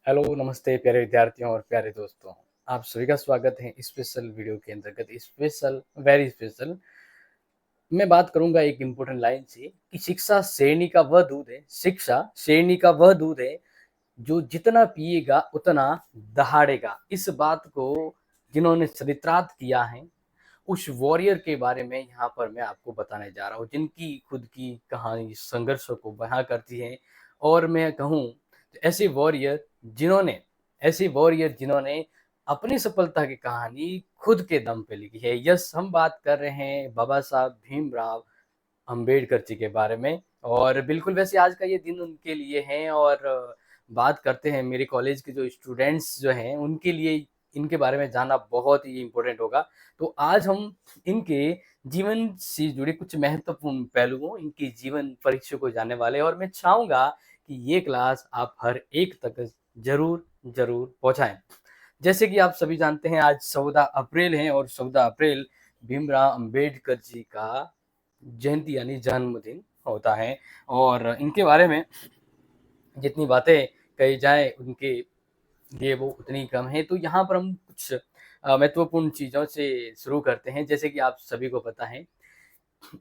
Hello, नमस्ते प्यारे विद्यार्थियों और प्यारे दोस्तों। आप सभी का स्वागत है स्पेशल वीडियो के अंतर्गत। Special, very special. मैं बात करूंगा एक इम्पोर्टेंट लाइन से कि शिक्षा शेरनी का वह दूध है, शिक्षा शेरनी का वह दूध है जो जितना पिएगा उतना दहाड़ेगा। इस बात को जिन्होंने चरितार्थ किया है, उस वॉरियर के बारे में यहाँ पर मैं आपको बताने जा रहा हूँ, जिनकी खुद की कहानी संघर्षों को बयां करती है। और मैं कहूँ ऐसे वॉरियर जिन्होंने अपनी सफलता की कहानी खुद के दम पे लिखी है। यस, हम बात कर रहे हैं बाबा साहब भीमराव अंबेडकर जी के बारे में। और बिल्कुल वैसे आज का ये दिन उनके लिए है। और बात करते हैं मेरे कॉलेज के जो स्टूडेंट्स जो हैं उनके लिए इनके बारे में जानना बहुत ही इम्पोर्टेंट होगा। तो आज हम इनके जीवन से जुड़े कुछ महत्वपूर्ण पहलुओं, इनके जीवन परिचय को जानने वाले हैं। और मैं चाहूंगा कि ये क्लास आप हर एक तक जरूर जरूर पहुंचाएं। जैसे कि आप सभी जानते हैं आज 14 अप्रैल है और 14 अप्रैल भीमराव अंबेडकर जी का जयंती यानी जन्मदिन होता है। और इनके बारे में जितनी बातें कही जाए उनके लिए वो उतनी कम है। तो यहाँ पर हम कुछ महत्वपूर्ण चीज़ों से शुरू करते हैं। जैसे कि आप सभी को पता है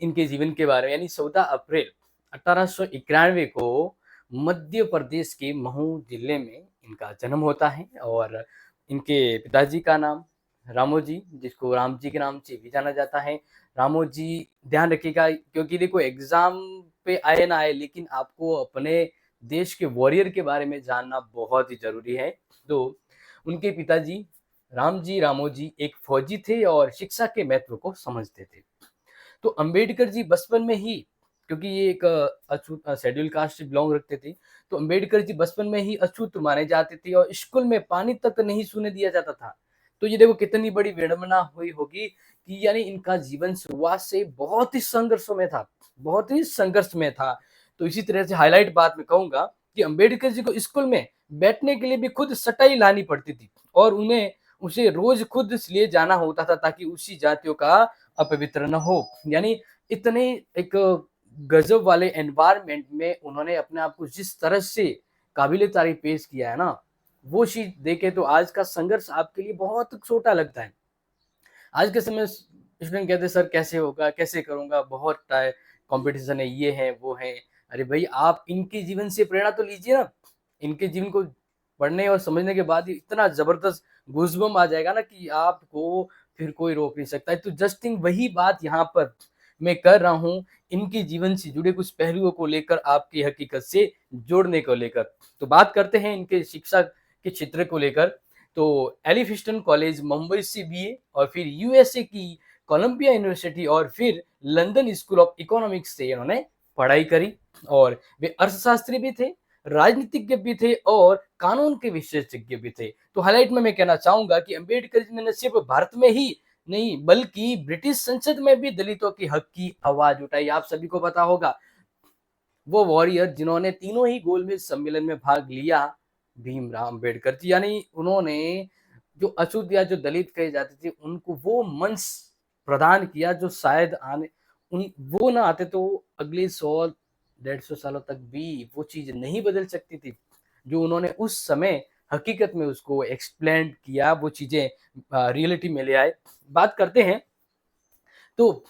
इनके जीवन के बारे में, यानी 14 अप्रैल 1891 को मध्य प्रदेश के महू जिले में इनका जन्म होता है। और इनके पिताजी का नाम रामोजी, जिसको राम जी के नाम से भी जाना जाता है। रामोजी, ध्यान रखिएगा क्योंकि देखो एग्जाम पे आए ना आए, लेकिन आपको अपने देश के वॉरियर के बारे में जानना बहुत ही जरूरी है। तो उनके पिताजी रामोजी एक फौजी थे और शिक्षा के महत्व को समझते थे। तो अंबेडकर जी बचपन में ही, क्योंकि ये एक अछूत शेड्यूल कास्ट से बिलोंग रखते थे, तो अंबेडकर जी बचपन में ही अछूत माने जाते थे और स्कूल में पानी तक नहीं छूने दिया जाता था। तो ये देखो कितनी बड़ी विडंबना हुई होगी कि यानी इनका जीवन शुरुआत से बहुत ही संघर्षों में था, बहुत ही संघर्ष में था। तो इसी तरह से हाईलाइट बात मैं कहूंगा कि अंबेडकर जी को स्कूल में बैठने के लिए भी खुद सटाई लानी पड़ती थी और उन्हें उसे रोज खुद लिए जाना होता था ताकि उसी जातियों का अपवित्र न हो। यानी इतने एक गजब वाले एनवायरनमेंट में उन्होंने अपने आप को जिस तरह से काबिले तारीफ पेश किया है ना, वो चीज देखे तो आज का संघर्ष आपके लिए बहुत छोटा लगता है। आज के समय स्टूडेंट कहते हैं सर कैसे होगा, कैसे करूंगा, बहुत कंपटीशन है, ये है वो है। अरे भाई, आप इनके जीवन से प्रेरणा तो लीजिए ना। इनके जीवन को पढ़ने और समझने के बाद ही इतना जबरदस्त गूज़बम्प आ जाएगा ना कि आपको फिर कोई रोक नहीं सकता है। तो जस्टिंग वही बात यहाँ पर मैं कर रहा हूँ, इनके जीवन से जुड़े कुछ पहलुओं को लेकर आपकी हकीकत से जोड़ने को लेकर। तो बात करते हैं इनके शिक्षा के क्षेत्र को लेकर। तो एलिफिस्टन कॉलेज मुंबई से बीए और फिर यूएसए की कोलंबिया यूनिवर्सिटी और फिर लंदन स्कूल ऑफ इकोनॉमिक्स से इन्होंने पढ़ाई करी। और वे अर्थशास्त्री भी थे, राजनीतिज्ञ भी थे और कानून के विशेषज्ञ भी थे। तो हाईलाइट में मैं कहना चाहूंगा कि अंबेडकर जी ने न सिर्फ भारत में ही नहीं बल्कि ब्रिटिश संसद में भी दलितों की हक की आवाज उठाई। आप सभी को पता होगा वो वॉरियर जिन्होंने तीनों ही गोलमेज सम्मेलन में भाग लिया, भीमराव अंबेडकर जी, यानी उन्होंने जो अछूत या जो दलित कहे जाते थे उनको वो मंच प्रदान किया जो शायद आने उन वो ना आते तो अगले 100-150 सालों तक भी वो चीज नहीं बदल सकती थी जो उन्होंने उस समय हकीकत में उसको एक्सप्लेन किया, वो चीजें रियलिटी में ले आए। बात करते हैं तो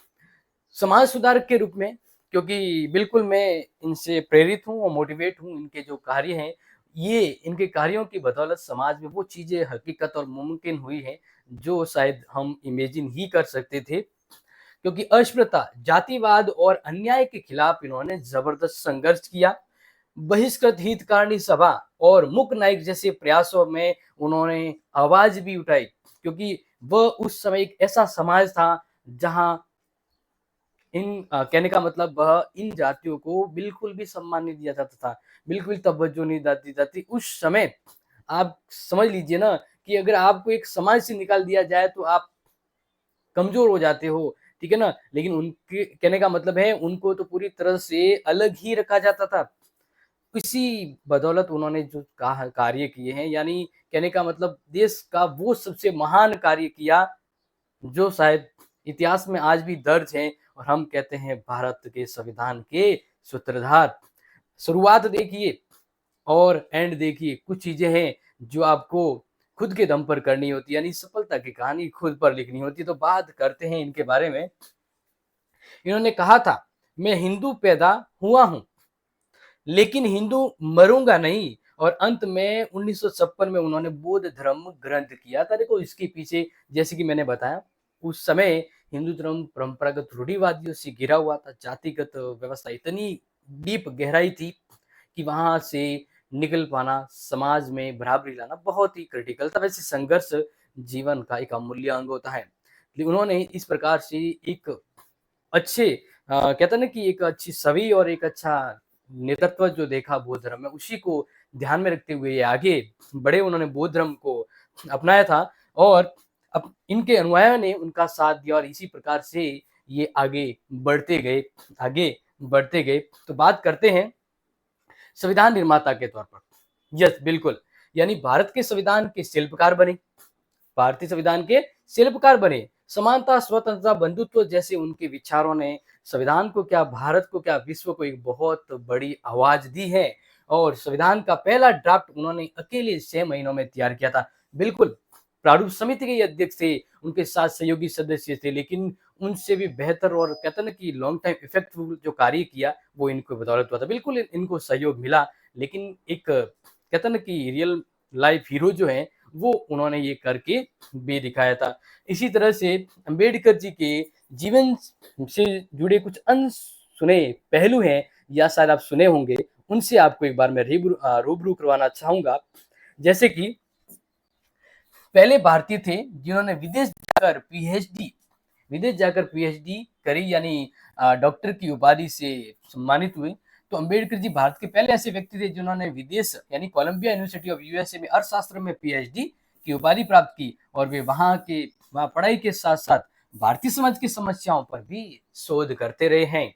समाज सुधारक के रूप में, क्योंकि बिल्कुल मैं इनसे प्रेरित हूँ और मोटिवेट हूँ। इनके जो कार्य हैं, ये इनके कार्यों की बदौलत समाज में वो चीजें हकीकत और मुमकिन हुई हैं जो शायद हम इमेजिन ही कर सकते थे। क्योंकि अस्पृश्यता, जातिवाद और अन्याय के खिलाफ इन्होंने जबरदस्त संघर्ष किया। बहिष्कृत हितकारिणी सभा और मुक नायक जैसे प्रयासों में उन्होंने आवाज भी उठाई, क्योंकि वह उस समय एक ऐसा समाज था जहां कहने का मतलब वह इन जातियों को बिल्कुल भी सम्मान नहीं दिया जाता था, बिल्कुल तवज्जो नहीं दी जाती उस समय। आप समझ लीजिए ना कि अगर आपको एक समाज से निकाल दिया जाए तो आप कमजोर हो जाते हो, ठीक है ना। लेकिन उनके कहने का मतलब है उनको तो पूरी तरह से अलग ही रखा जाता था। इसी बदौलत उन्होंने जो कार्य किए हैं, यानी कहने का मतलब देश का वो सबसे महान कार्य किया जो शायद इतिहास में आज भी दर्ज है। और हम कहते हैं भारत के संविधान के सूत्रधार। शुरुआत देखिए, और एंड देखिए कुछ चीज़ें हैं जो आपको खुद के दम पर करनी होती है, यानी सफलता की कहानी खुद पर लिखनी होती है। तो बात करते हैं इनके बारे में। इन्होंने कहा था, मैं हिंदू पैदा हुआ हूँ, लेकिन हिंदू मरूँगा नहीं। और अंत में 1956 में उन्होंने बौद्ध धर्म ग्रंथ किया था। देखो इसके पीछे जैसे कि मैंने बताया, उस समय हिंदू धर्म परंपरागत रूढ़िवादियों से घिरा हुआ था। जातिगत व्यवस्था इतनी डीप गहराई थी कि वहाँ से निकल पाना, समाज में बराबरी लाना बहुत ही क्रिटिकल था। वैसे संघर्ष जीवन का एक अमूल्य अंग होता है। लेकिन उन्होंने इस प्रकार से एक अच्छे कहते हैं ना कि एक अच्छी छवि और एक अच्छा नेतृत्व जो देखा बौद्ध धर्म में, उसी को ध्यान में रखते हुए ये आगे बढ़े। उन्होंने बौद्ध धर्म को अपनाया था और अब इनके अनुयायियों ने उनका साथ दिया और इसी प्रकार से ये बढ़ते गए आगे बढ़ते गए। तो बात करते हैं संविधान निर्माता के तौर पर। यस, बिल्कुल। यानी भारत के संविधान के शिल्पकार बने। भारतीय संविधान के शिल्पकार बने। समानता, स्वतंत्रता, बंधुत्व जैसे उनके विचारों ने संविधान को क्या, भारत को क्या, विश्व को एक बहुत बड़ी आवाज दी है। और संविधान का पहला ड्राफ्ट उन्होंने अकेले 6 महीनों में तैयार किया था। बिल्कुल, प्रारूप समिति के अध्यक्ष थे, उनके साथ सहयोगी सदस्य थे, लेकिन उनसे भी बेहतर और कहते हैं ना कि लॉन्ग टाइम इफेक्टिव जो कार्य किया वो इनको बदौलत हुआ था। बिल्कुल इनको सहयोग मिला, लेकिन एक कहते हैं ना कि रियल लाइफ हीरो जो है वो उन्होंने ये करके भी दिखाया था। इसी तरह से अंबेडकर जी के जीवन से जुड़े कुछ अनसुने पहलू हैं या शायद आप सुने होंगे, उनसे आपको एक बार मैं रूबरू करवाना चाहूँगा। जैसे कि पहले भारतीय थे जिन्होंने विदेश जाकर पीएचडी करी, यानी डॉक्टर की उपाधि से सम्मानित हुए। तो अंबेडकर जी भारत के पहले ऐसे व्यक्ति थे जिन्होंने विदेश यानी कोलंबिया यूनिवर्सिटी ऑफ यूएसए में अर्थशास्त्र में पीएचडी की उपाधि प्राप्त की और वे वहां पढ़ाई के साथ साथ भारतीय समाज की समस्याओं पर भी शोध करते रहे हैं।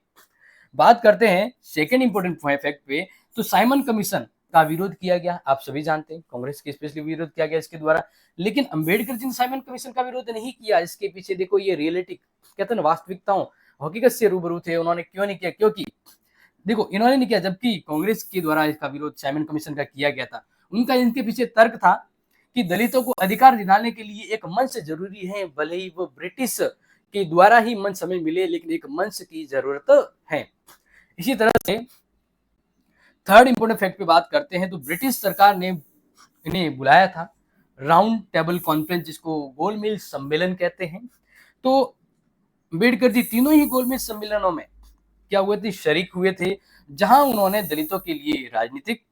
बात करते हैं सेकेंड इंपोर्टेंट फैक्ट पे, तो साइमन कमीशन का विरोध किया गया। आप सभी जानते हैं कांग्रेस के स्पेशली विरोध किया गया इसके द्वारा, लेकिन अंबेडकर जी ने साइमन कमीशन का विरोध नहीं किया। इसके पीछे देखो ये रियलिटी कहते हैं वास्तविकताओं हकीकत से रूबरू थे। उन्होंने क्यों नहीं किया? क्योंकि देखो इन्होंने नहीं किया, जबकि कांग्रेस के द्वारा इसका विरोध साइमन कमीशन का किया गया था। उनका इनके पीछे तर्क था कि दलितों को अधिकार दिलाने के लिए एक मंच जरूरी है, भले ही वो ब्रिटिश के द्वारा ही मंच हमें मिले, लेकिन एक मंच की जरूरत है। इसी तरह से थर्ड इंपोर्टेंट फैक्ट पे बात करते हैं, तो ब्रिटिश सरकार ने इन्हें बुलाया था राउंड टेबल कॉन्फ्रेंस, जिसको गोलमेज सम्मेलन कहते हैं। तो अम्बेडकर जी तीनों ही गोलमेज सम्मेलनों में क्या हुए थे, शरीक हुए थे, जहां उन्होंने दलितों के लिए राजनीतिक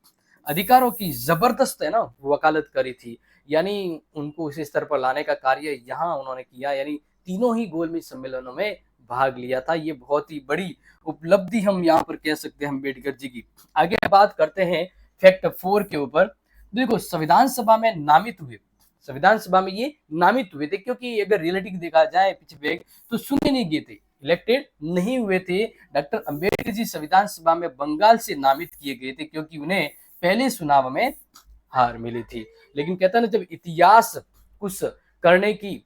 अधिकारों की जबरदस्त है ना वकालत करी थी। यानी उनको उस स्तर पर लाने का कार्य यहाँ उन्होंने किया, यानी तीनों ही गोलमेज सम्मेलनों में भाग लिया था। ये बहुत ही बड़ी उपलब्धि हम यहाँ पर कह सकते हैं अम्बेडकर जी की। आगे बात करते हैं फैक्ट 4 के ऊपर। देखो संविधान सभा में नामित हुए, संविधान सभा में ये नामित हुए थे, क्योंकि अगर रियलिटी देखा जाए पीछे तो सुनने नहीं गए थे, इलेक्टेड नहीं हुए थे। डॉक्टर अंबेडकर जी संविधान सभा में बंगाल से नामित किए गए थे, क्योंकि उन्हें पहले चुनाव में हार मिली थी। लेकिन कहता ना, जब इतिहास कुछ करने की,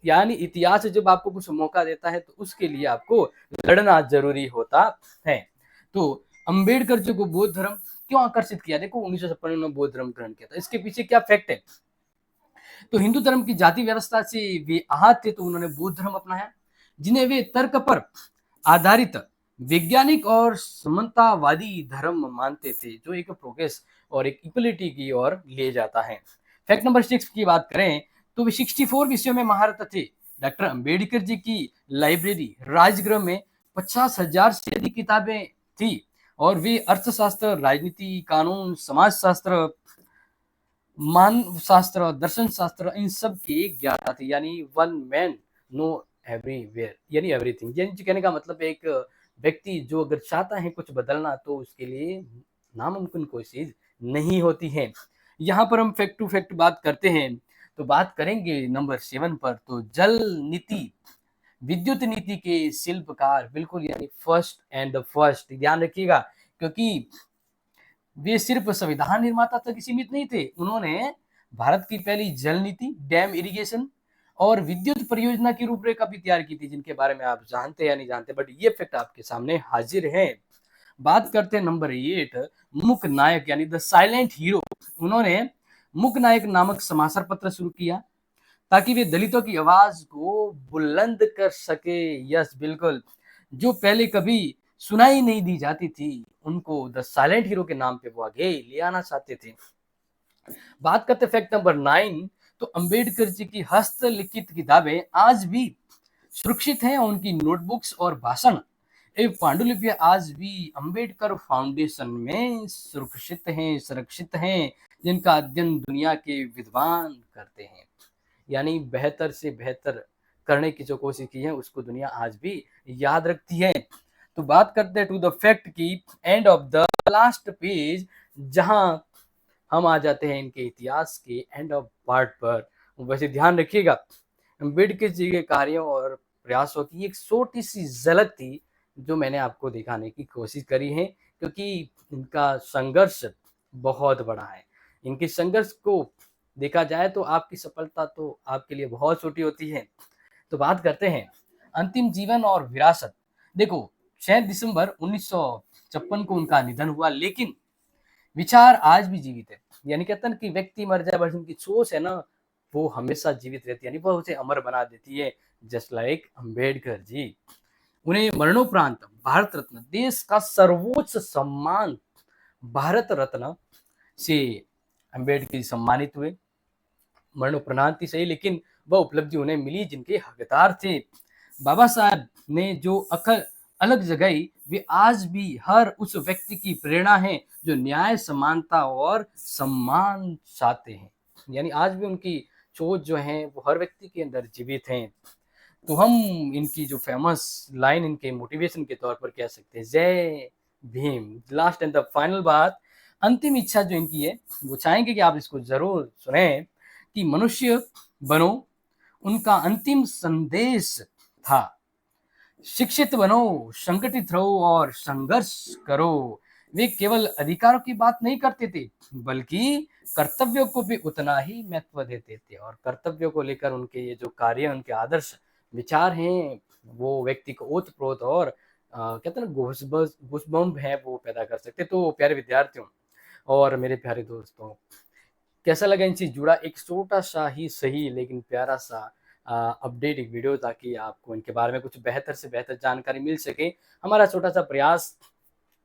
यानी इतिहास जब आपको कुछ मौका देता है तो उसके लिए आपको लड़ना जरूरी होता है। तो अंबेडकर जी को बौद्ध धर्म क्यों आकर्षित किया? देखो 1956 में बौद्ध धर्म ग्रहण किया था, इसके पीछे क्या फैक्ट है? तो हिंदू धर्म की जाति व्यवस्था से वे आहत थे, तो उन्होंने बौद्ध धर्म अपनाया, जिन्हें वे तर्क पर आधारित वैज्ञानिक और समतावादी धर्म मानते थे, जो एक प्रोग्रेस और एक इक्वलिटी की ओर ले जाता है। फैक्ट नंबर 6 की बात करें तो वे 64 विषयों में महारत थे। डॉक्टर अंबेडकर जी की लाइब्रेरी राजगृह में 50,000 से अधिक किताबें थी और वे अर्थशास्त्र, राजनीति, कानून, समाजशास्त्र, मानव शास्त्र, दर्शन शास्त्र, इन सब के ज्ञाता थे। यानी वन मैन नो एवरीवेयर, यानी एवरीथिंग। यानी कहने का मतलब एक व्यक्ति जो अगर चाहता है कुछ बदलना तो उसके लिए नामुमकिन कोई चीज नहीं होती है। यहाँ पर हम फैक्ट टू फैक्ट बात करते हैं, तो बात करेंगे नंबर 7 पर, तो जल नीति विद्युत नीति के शिल्पकार, बिल्कुल यानी फर्स्ट एंड द फर्स्ट, ध्यान रखिएगा, क्योंकि वे सिर्फ संविधान निर्माता तक सीमित नहीं थे। उन्होंने भारत की पहली जल नीति, डैम इरिगेशन और विद्युत परियोजना की रूपरेखा भी तैयार की थी, जिनके बारे में आप जानते या नहीं जानते, बट ये फैक्ट आपके सामने हाजिर है। बात करते हैं नंबर 8, मूक नायक यानी द साइलेंट हीरो। उन्होंने मूक नायक नामक समाचार पत्र शुरू किया ताकि वे दलितों की आवाज को बुलंद कर सके। यस, बिल्कुल। जो पहले कभी सुनाई नहीं दी जाती थी, उनको द साइलेंट हीरो के नाम पे वो आगे ले आना चाहते थे। बात करते फैक्ट नंबर 9, तो अंबेडकर जी की हस्तलिखित किताबें आज भी सुरक्षित हैं। उनकी नोटबुक्स और भाषण एवं पांडुलिपियां आज भी अंबेडकर फाउंडेशन में सुरक्षित हैं, जिनका अध्ययन दुनिया के विद्वान करते हैं। यानी बेहतर से बेहतर करने की जो कोशिश की है, उसको दुनिया आज भी याद रखती है। तो बात करते हैं टू द फैक्ट की end of the last page, जहां हम आ जाते हैं इनके इतिहास के एंड ऑफ पार्ट पर। वैसे ध्यान रखिएगा, अम्बेडकर जी के कार्यों और प्रयासों की एक छोटी सी झलक थी जो मैंने आपको दिखाने की कोशिश करी है, क्योंकि इनका संघर्ष बहुत बड़ा है। इनके संघर्ष को देखा जाए तो आपकी सफलता तो आपके लिए बहुत छोटी होती है। तो बात करते हैं अंतिम जीवन और विरासत। देखो, 6 दिसंबर 1956 को उनका निधन हुआ, लेकिन विचार आज भी जीवित है। यानी कहते हैं कि व्यक्ति मर जाए बट उनकी सोच है ना, वो हमेशा जीवित रहती है, यानी वो उसे अमर बना देती है। Just like Ambedkar ji. उन्हें मरणोपरांत भारत रत्न, देश का सर्वोच्च सम्मान भारत रत्न से अम्बेडकर जी सम्मानित हुए। मरणोपरांत ही सही, लेकिन वह उपलब्धि उन्हें मिली जिनके हकदार थे। बाबा साहब ने जो अकल अलग जगाई, वे आज भी हर उस व्यक्ति की प्रेरणा है जो न्याय, समानता और सम्मान चाहते हैं। यानी आज भी उनकी सोच जो है वो हर व्यक्ति के अंदर जीवित है। तो हम इनकी जो फेमस लाइन इनके मोटिवेशन के तौर पर कह सकते हैं, जय Bhim. Last and the final बात, अंतिम इच्छा जो इनकी है, वो चाहेंगे कि आप इसको जरूर सुने कि मनुष्य बनो, उनका अंतिम संदेश था। शिक्षित बनो, संगठित रहो और संघर्ष करो। वे केवल अधिकारों की बात नहीं करते थे, बल्कि कर्तव्यों को भी उतना ही महत्व देते थे। और कर्तव्यों को लेकर उनके ये जो कार्य, उनके आदर्श विचार हैं, वो व्यक्ति को ओतप्रोत और कहते हैं ना गूसबम्प है, वो पैदा कर सकते। तो प्यारे विद्यार्थियों और मेरे प्यारे दोस्तों, कैसा लगा इनसे जुड़ा एक छोटा सा ही सही लेकिन प्यारा सा अपडेट एक वीडियो, ताकि आपको इनके बारे में कुछ बेहतर से बेहतर जानकारी मिल सके। हमारा छोटा सा प्रयास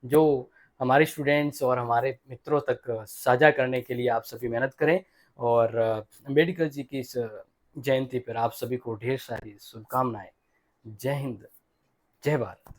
जो हमारे स्टूडेंट्स और हमारे मित्रों तक साझा करने के लिए आप सभी मेहनत करें। और अम्बेडकर जी की इस जयंती पर आप सभी को ढेर सारी शुभकामनाएं। जय हिंद, जय भारत।